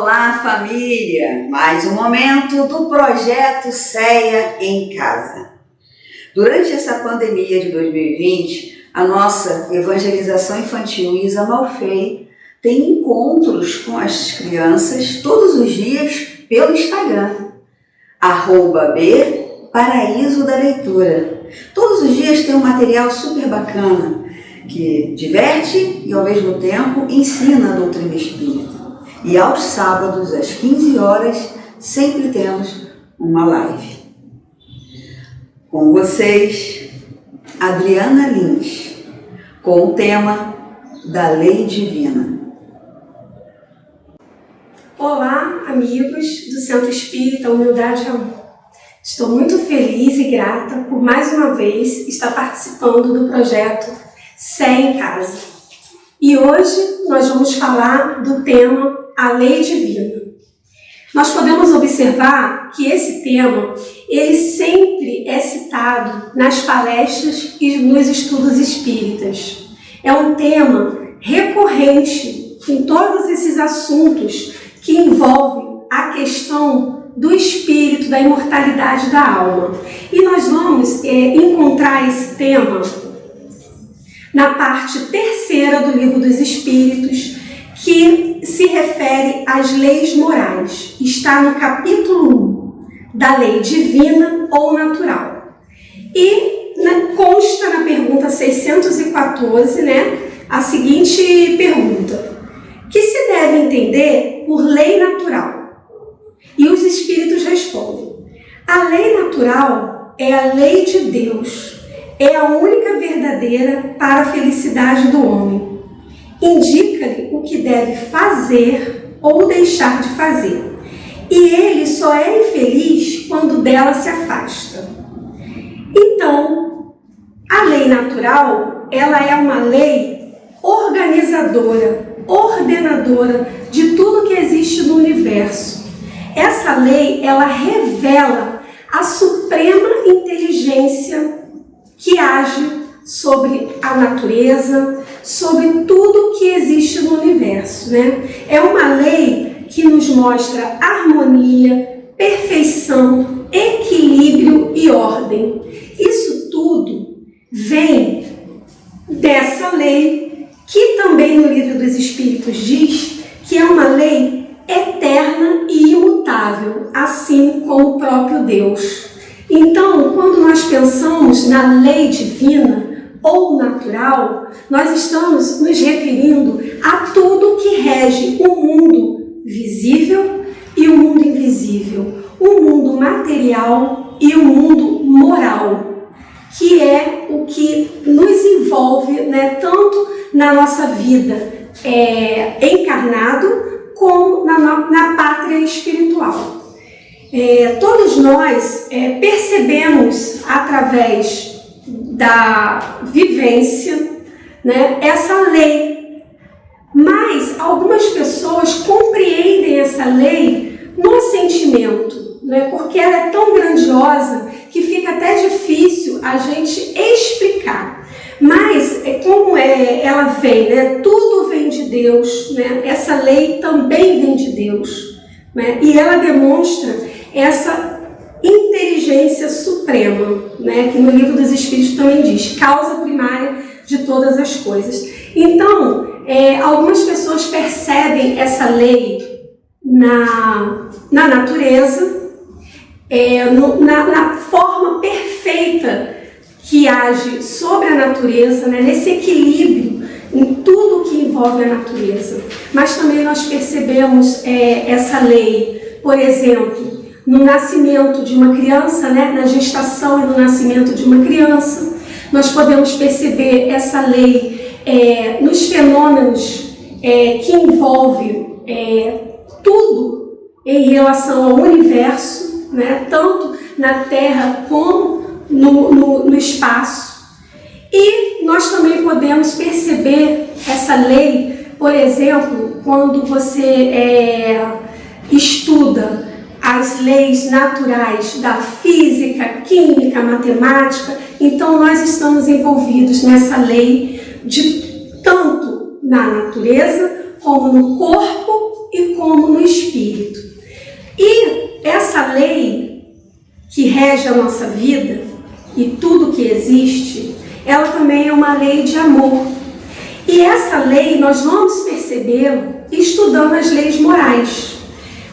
Olá, família! Mais um momento do Projeto CEA em Casa. Durante essa pandemia de 2020, a nossa evangelização infantil Isa Malfei tem encontros com as crianças todos os dias pelo Instagram, @B-Paraíso da Leitura. Todos os dias tem um material super bacana que diverte e, ao mesmo tempo, ensina a doutrina espírita. E aos sábados, às 15 horas, sempre temos uma live. Com vocês, Adriana Lins, com o tema da Lei Divina. Olá, amigos do Centro Espírita Humildade e Amor. Estou muito feliz e grata por mais uma vez estar participando do projeto CEA em Casa. E hoje nós vamos falar do tema A Lei Divina. Nós podemos observar que esse tema, ele sempre é citado nas palestras e nos estudos espíritas. É um tema recorrente em todos esses assuntos que envolvem a questão do espírito, da imortalidade da alma. E nós vamos encontrar esse tema na parte 3ª do Livro dos Espíritos, que se refere às leis morais. Está no capítulo 1, da lei divina ou natural. E consta na pergunta 614, a seguinte pergunta: que se deve entender por lei natural? E os espíritos respondem: a lei natural é a lei de Deus, é a única verdadeira para a felicidade do homem. Indica-lhe o que deve fazer ou deixar de fazer, e ele só é infeliz quando dela se afasta. Então, a lei natural, ela é uma lei organizadora, ordenadora de tudo que existe no universo. Essa lei, ela revela a suprema inteligência que age sobre a natureza, sobre tudo que existe no universo, É uma lei que nos mostra harmonia, perfeição, equilíbrio e ordem. Isso tudo vem dessa lei, que também no Livro dos Espíritos diz que é uma lei eterna e imutável, assim como o próprio Deus. Então, quando nós pensamos na lei divina ou natural, nós estamos nos referindo a tudo que rege o mundo visível e o mundo invisível, o mundo material e o mundo moral, que é o que nos envolve, tanto na nossa vida encarnado como na pátria espiritual. Todos nós percebemos através da vivência, essa lei, mas algumas pessoas compreendem essa lei no sentimento, porque ela é tão grandiosa que fica até difícil a gente explicar. Mas como ela vem, tudo vem de Deus, essa lei também vem de Deus, e ela demonstra essa inteligência suprema, que no Livro dos Espíritos também diz, causa primária de todas as coisas. Então, algumas pessoas percebem essa lei na natureza, na forma perfeita que age sobre a natureza, nesse equilíbrio em tudo que envolve a natureza. Mas também nós percebemos essa lei, por exemplo, no nascimento de uma criança, na gestação e no nascimento de uma criança. Nós podemos perceber essa lei nos fenômenos que envolvem tudo em relação ao universo, tanto na Terra como no espaço. E nós também podemos perceber essa lei, por exemplo, quando você estuda as leis naturais da física, química, matemática. Então nós estamos envolvidos nessa lei tanto na natureza como no corpo e como no espírito. E essa lei que rege a nossa vida e tudo que existe, ela também é uma lei de amor. E essa lei nós vamos percebê-la estudando as leis morais.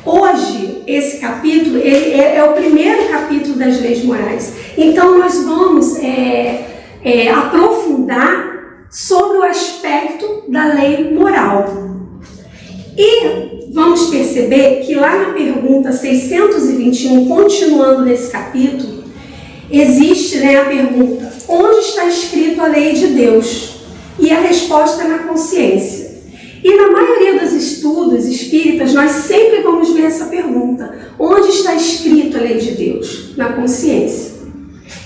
Hoje, esse capítulo é o primeiro capítulo das leis morais. Então, nós vamos aprofundar sobre o aspecto da lei moral. E vamos perceber que lá na pergunta 621, continuando nesse capítulo, existe a pergunta: onde está escrito a lei de Deus? E a resposta é na consciência. E na maioria dos estudos espíritas, nós sempre vamos ver essa pergunta: onde está escrito a lei de Deus? Na consciência.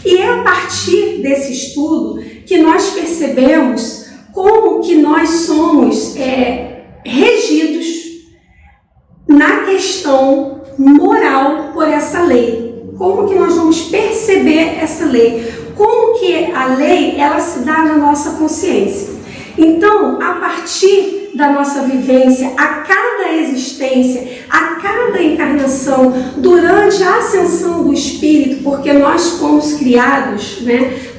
E é a partir desse estudo que nós percebemos como que nós somos regidos na questão moral por essa lei. Como que nós vamos perceber essa lei? Como que a lei, ela se dá na nossa consciência? Então, a partir da nossa vivência, a cada existência, a cada encarnação, durante a ascensão do Espírito, porque nós fomos criados,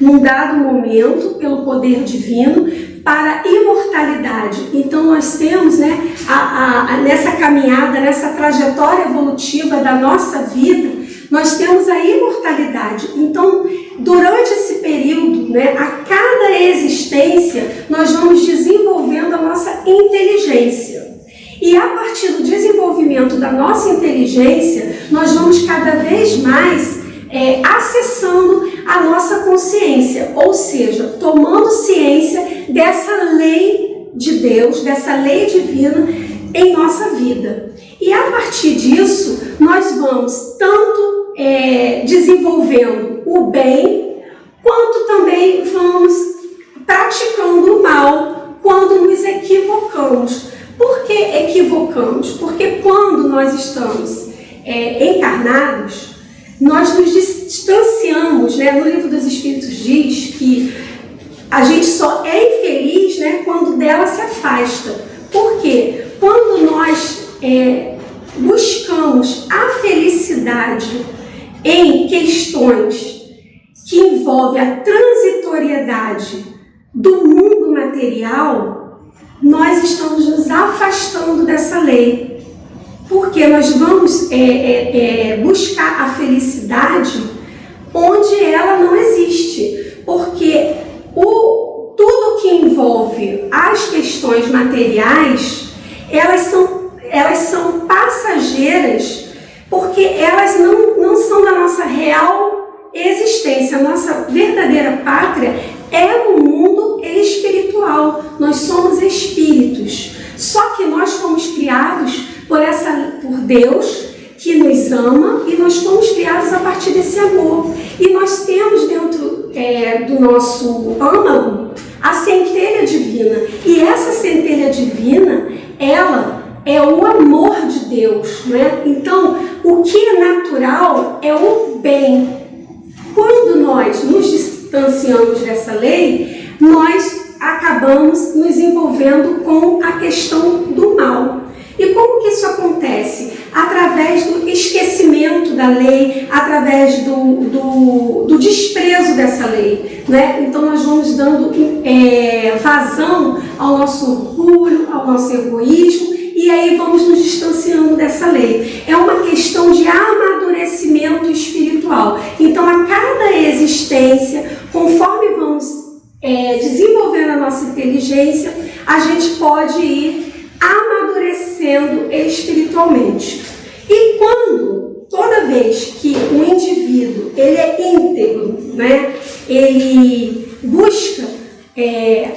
num dado momento, pelo poder divino, para a imortalidade. Então, nós temos, nessa caminhada, nessa trajetória evolutiva da nossa vida, nós temos a imortalidade. Então, durante esse período, a cada existência, nós vamos desenvolvendo a nossa inteligência. E a partir do desenvolvimento da nossa inteligência, nós vamos cada vez mais acessando a nossa consciência, ou seja, tomando ciência dessa lei de Deus, dessa lei divina em nossa vida. E a partir disso, nós vamos tanto desenvolvendo o bem, quanto também vamos praticando o mal quando nos equivocamos. Por que equivocamos? Porque quando nós estamos encarnados, nós nos distanciamos, no Livro dos Espíritos diz que a gente só é infeliz, quando dela se afasta. Por quê? Quando nós buscamos a felicidade em questões que envolvem a transitoriedade do mundo material, nós estamos nos afastando dessa lei. Porque nós vamos buscar a felicidade onde ela não existe. Porque tudo que envolve as questões materiais, elas são passageiras, porque elas não são da nossa real existência. A nossa verdadeira pátria é no mundo espiritual. Nós somos espíritos. Só que nós fomos criados por Deus, que nos ama, e nós fomos criados a partir desse amor. E nós temos dentro do nosso âmago a centelha divina. E essa centelha divina, ela é o amor de Deus, Então, o que é natural é o bem. Quando nós nos distanciamos dessa lei, nós acabamos nos envolvendo com a questão do mal. E como que isso acontece? Através do esquecimento da lei, através do desprezo dessa lei, Então nós vamos dando vazão ao nosso orgulho, ao nosso egoísmo, e aí vamos nos distanciando dessa lei. É uma questão de amadurecimento espiritual. Então, a cada existência, conforme vamos desenvolvendo a nossa inteligência, a gente pode ir amadurecendo espiritualmente. E toda vez que o indivíduo ele é íntegro, ele busca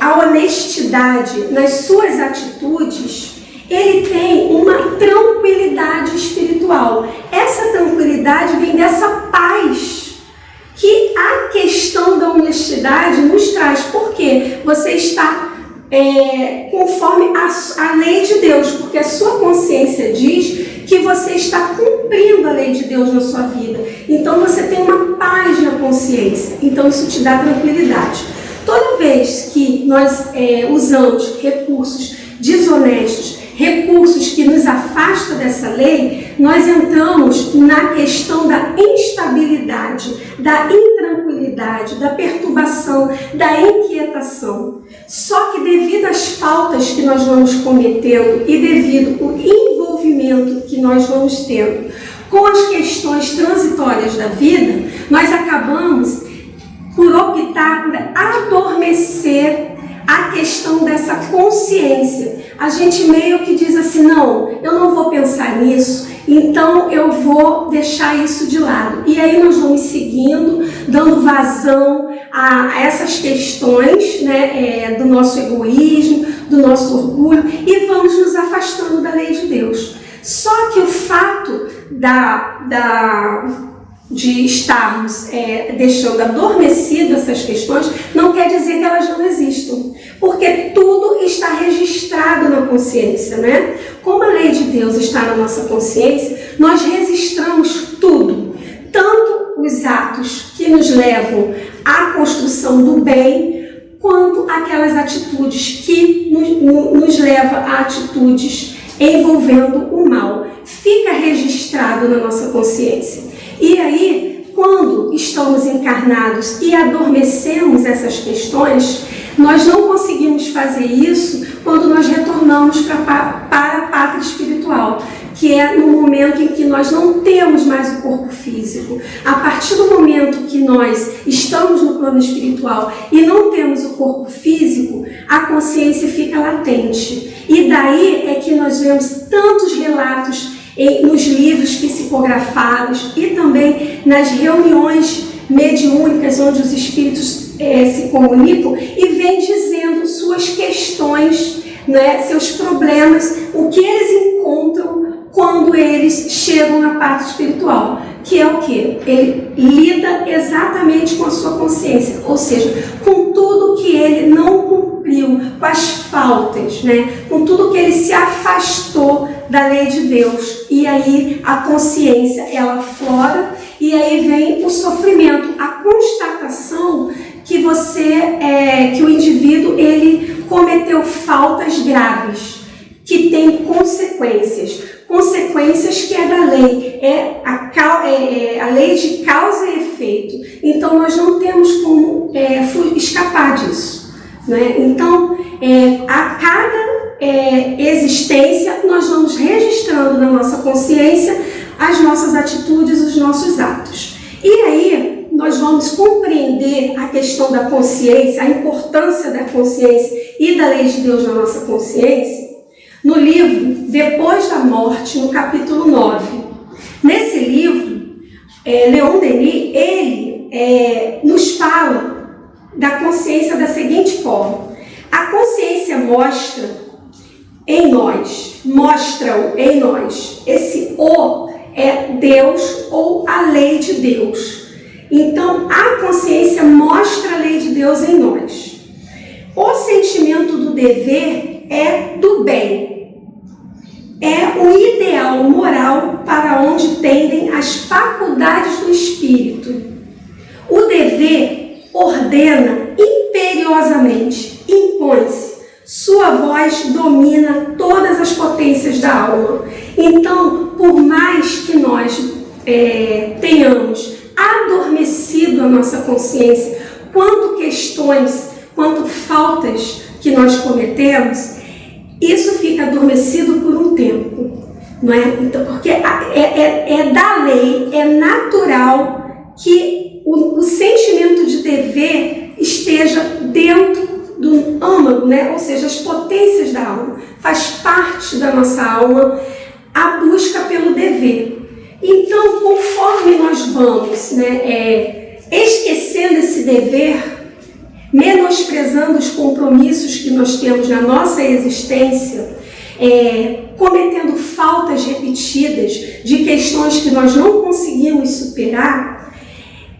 a honestidade nas suas atitudes, ele tem uma tranquilidade espiritual. Essa tranquilidade vem dessa paz que a questão da honestidade nos traz. Porque você está conforme a lei de Deus, porque a sua consciência diz que você está cumprindo a lei de Deus na sua vida. Então você tem uma paz na consciência. Então isso te dá tranquilidade. Toda vez que nós usamos recursos desonestos, recursos que nos afastam dessa lei, nós entramos na questão da instabilidade, da intranquilidade, da perturbação, da inquietação. Só que devido às faltas que nós vamos cometendo e devido ao envolvimento que nós vamos tendo com as questões transitórias da vida, nós acabamos por optar por adormecer a questão dessa consciência. A gente meio que diz assim, não, eu não vou pensar nisso, então eu vou deixar isso de lado. E aí nós vamos seguindo, dando vazão a essas questões, né, do nosso egoísmo, do nosso orgulho, e vamos nos afastando da lei de Deus. Só que o fato de estarmos deixando adormecido essas questões, não quer dizer que elas não existam, porque tudo está registrado na consciência, né? Como a lei de Deus está na nossa consciência, nós registramos tudo, tanto os atos que nos levam à construção do bem, quanto aquelas atitudes que nos levam a atitudes envolvendo o mal. Fica registrado na nossa consciência. E aí, quando estamos encarnados e adormecemos essas questões, nós não conseguimos fazer isso quando nós retornamos para a pátria espiritual, que é no momento em que nós não temos mais o corpo físico. A partir do momento que nós estamos no plano espiritual e não temos o corpo físico, a consciência fica latente. E daí é que nós vemos tantos relatos nos livros psicografados e também nas reuniões mediúnicas onde os espíritos se comunicam e vêm dizendo suas questões, né, seus problemas, o que eles encontram quando eles chegam na parte espiritual, que é o quê? Ele lida exatamente com a sua consciência, ou seja, com tudo que ele não cumpriu, com as faltas, né? Com tudo que ele se afastou da lei de Deus. E aí a consciência, ela aflora, e aí vem o sofrimento, a constatação que que o indivíduo ele cometeu faltas graves, que tem consequências que é da lei, a lei de causa e efeito. Então nós não temos como escapar disso, né? Então a cada existência nós vamos registrando na nossa consciência as nossas atitudes, os nossos atos. E aí nós vamos compreender a questão da consciência, a importância da consciência e da lei de Deus na nossa consciência, no livro Depois da Morte, no capítulo 9. Nesse livro, Leon Denis, ele nos fala da consciência da seguinte forma: a consciência mostra em nós, esse O é Deus ou a lei de Deus. Então, a consciência mostra a lei de Deus em nós. O sentimento do dever é do bem. É o ideal moral para onde tendem as faculdades do espírito. O dever ordena imperiosamente, impõe-se. Sua voz domina todas as potências da alma. Então, por mais que nós tenhamos adormecido a nossa consciência quanto questões, quanto faltas que nós cometemos, isso fica adormecido por um tempo, não é? Então, porque é da lei, é natural que o sentimento de dever esteja dentro do âmago, né? Ou seja, as potências da alma. Faz parte da nossa alma a busca pelo dever. Então, conforme nós vamos, né, esquecendo esse dever, menosprezando os compromissos que nós temos na nossa existência, cometendo faltas repetidas de questões que nós não conseguimos superar,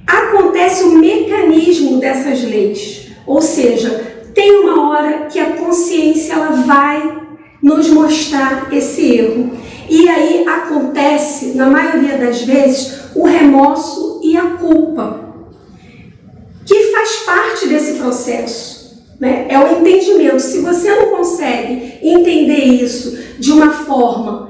acontece o mecanismo dessas leis. Ou seja, tem uma hora que a consciência ela vai nos mostrar esse erro. E aí acontece, na maioria das vezes, o remorso e a culpa, que faz parte desse processo, né? É o entendimento. Se você não consegue entender isso de uma forma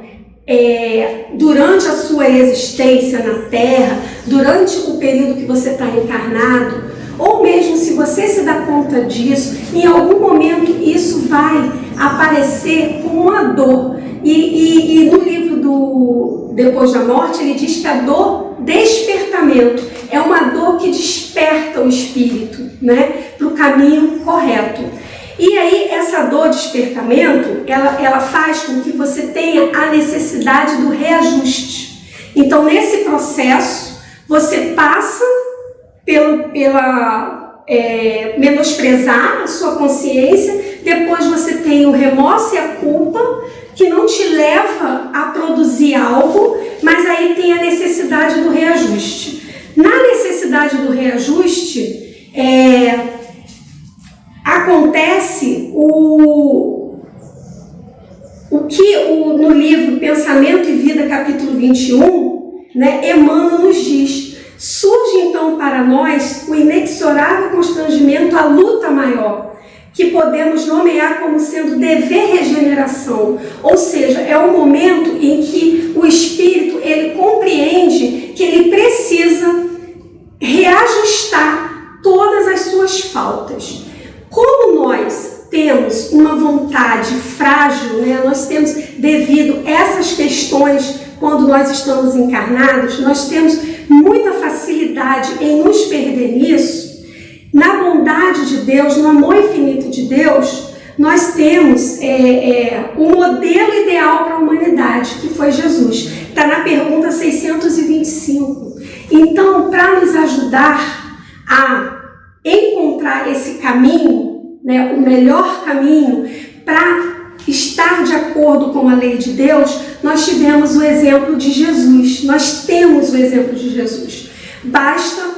durante a sua existência na Terra, durante o período que você está encarnado, ou mesmo se você se dá conta disso, em algum momento isso vai aparecer como uma dor. E no livro do Depois da Morte, ele diz que a dor despertamento é uma dor que desperta o espírito, né, para o caminho correto. E aí essa dor de despertamento, ela faz com que você tenha a necessidade do reajuste. Então, nesse processo, você passa pela menosprezar a sua consciência, depois você tem o remorso e a culpa, que não te leva a produzir algo, mas aí tem a necessidade do reajuste. Na necessidade do reajuste, acontece o que no livro Pensamento e Vida, capítulo 21, né, Emmanuel nos diz. Surge então para nós o inexorável constrangimento, a luta maior, que podemos nomear como sendo dever regeneração, ou seja, é o momento em que o espírito ele compreende que ele precisa reajustar todas as suas faltas. Como nós temos uma vontade frágil, né, nós temos, devido a essas questões, quando nós estamos encarnados, nós temos muita facilidade em nos perder nisso. Na bondade de Deus, no amor infinito de Deus, nós temos o modelo ideal para a humanidade, que foi Jesus. Está na pergunta 625. Então, para nos ajudar a encontrar esse caminho, né, o melhor caminho para estar de acordo com a lei de Deus, nós tivemos o exemplo de Jesus. Nós temos o exemplo de Jesus. Basta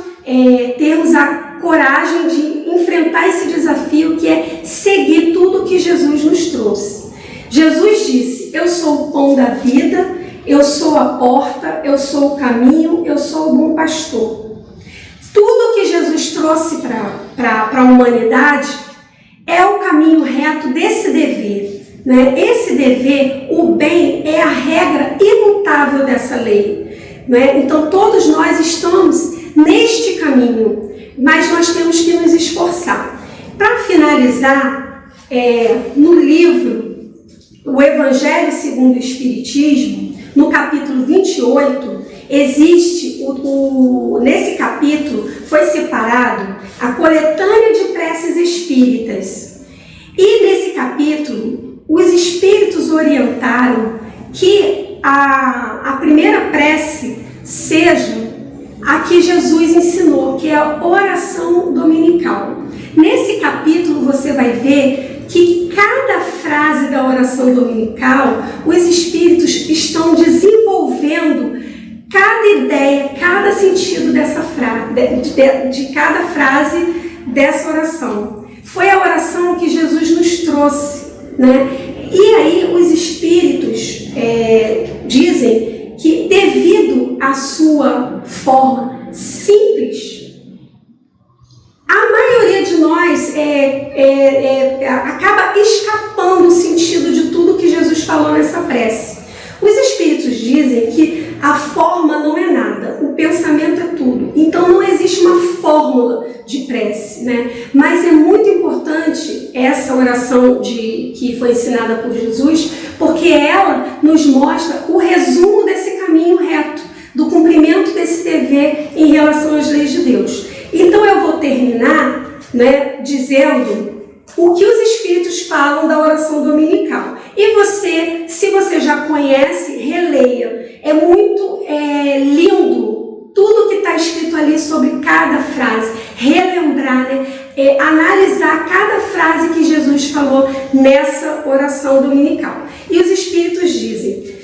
termos a coragem de enfrentar esse desafio, que é seguir tudo que Jesus nos trouxe. Jesus disse: eu sou o pão da vida, eu sou a porta, eu sou o caminho, eu sou o bom pastor. Tudo que Jesus trouxe para a humanidade é o caminho reto desse dever, né? Esse dever, o bem, é a regra imutável dessa lei, né? Então todos nós estamos neste caminho, mas nós temos que nos esforçar. Para finalizar, no livro O Evangelho segundo o Espiritismo, no capítulo 28, existe, nesse capítulo foi separado a coletânea de preces espíritas. E nesse capítulo, os espíritos orientaram que a primeira prece seja a que Jesus ensinou, que é a oração dominical. Nesse capítulo você vai ver que cada frase da oração dominical, os espíritos estão desenvolvendo cada ideia, cada sentido dessa frase, de cada frase dessa oração. Foi a oração que Jesus nos trouxe, né? E aí os espíritos dizem que, devido à sua forma simples, a maioria de nós acaba escapando o sentido de tudo que Jesus falou nessa prece. Os espíritos dizem que a forma não é nada, o pensamento é tudo. Então não existe uma fórmula de prece, né? Mas é muito importante essa oração que foi ensinada por Jesus, porque ela nos mostra o resumo desse caminho reto, do cumprimento desse dever em relação às leis de Deus. Então eu vou terminar, né, dizendo o que os espíritos falam da oração dominical. E você, se você já conhece, releia. É muito lindo tudo que está escrito ali sobre cada frase. Relembrar, né? Analisar cada frase que Jesus falou nessa oração dominical. E os espíritos dizem: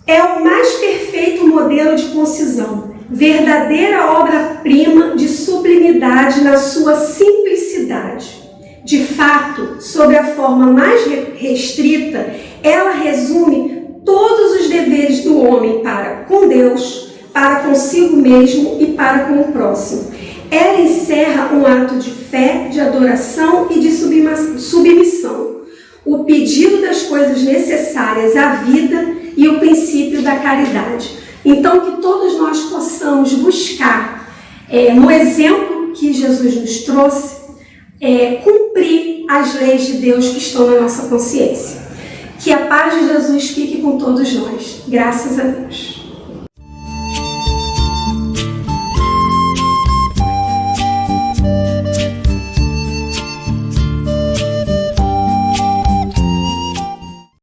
é o mais perfeito modelo de concisão, verdadeira obra-prima de sublimidade na sua simplicidade. De fato, sob a forma mais restrita, ela resume todos os deveres do homem para com Deus, para consigo mesmo e para com o próximo. Ela encerra um ato de fé, de adoração e de submissão. o pedido das coisas necessárias à vida e o princípio da caridade. Então, que todos nós possamos buscar, no exemplo que Jesus nos trouxe, cumprir as leis de Deus que estão na nossa consciência. Que a paz de Jesus fique com todos nós. Graças a Deus.